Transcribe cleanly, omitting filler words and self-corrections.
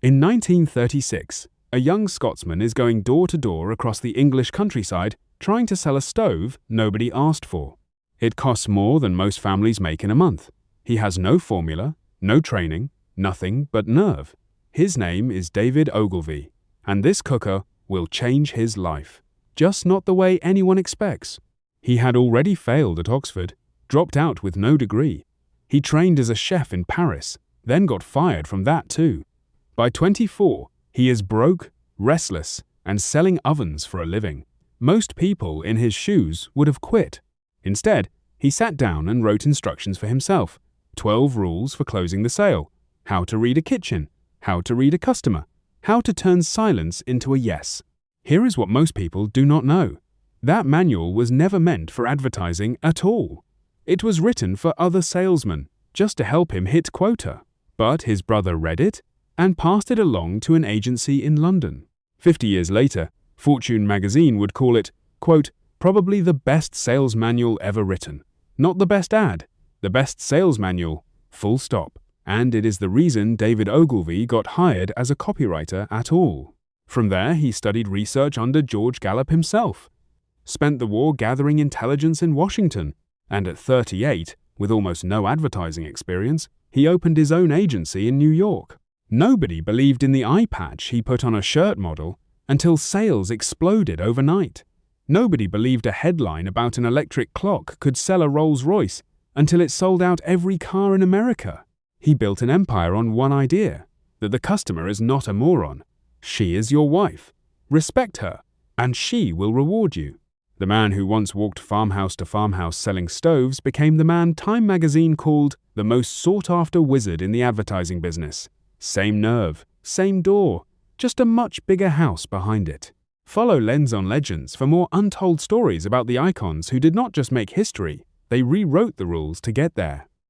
In 1936, a young Scotsman is going door to door across the English countryside trying to sell a stove nobody asked for. It costs more than most families make in a month. He has no formula, no training, nothing but nerve. His name is David Ogilvy, and this cooker will change his life. Just not the way anyone expects. He had already failed at Oxford, dropped out with no degree. He trained as a chef in Paris, then got fired from that too. By 24, he is broke, restless, and selling ovens for a living. Most people in his shoes would have quit. Instead, he sat down and wrote instructions for himself. 12 rules for closing the sale. How to read a kitchen. How to read a customer. How to turn silence into a yes. Here is what most people do not know. That manual was never meant for advertising at all. It was written for other salesmen, just to help him hit quota. But his brother read it and passed it along to an agency in London. 50 years later, Fortune magazine would call it, quote, probably the best sales manual ever written. Not the best ad, the best sales manual, full stop. And it is the reason David Ogilvy got hired as a copywriter at all. From there, he studied research under George Gallup himself, spent the war gathering intelligence in Washington, and at 38, with almost no advertising experience, he opened his own agency in New York. Nobody believed in the eyepatch he put on a shirt model until sales exploded overnight. Nobody believed a headline about an electric clock could sell a Rolls-Royce until it sold out every car in America. He built an empire on one idea, that the customer is not a moron. She is your wife. Respect her, and she will reward you. The man who once walked farmhouse to farmhouse selling stoves became the man Time magazine called the most sought-after wizard in the advertising business. Same nerve, same door, just a much bigger house behind it. Follow Lens on Legends for more untold stories about the icons who did not just make history, they rewrote the rules to get there.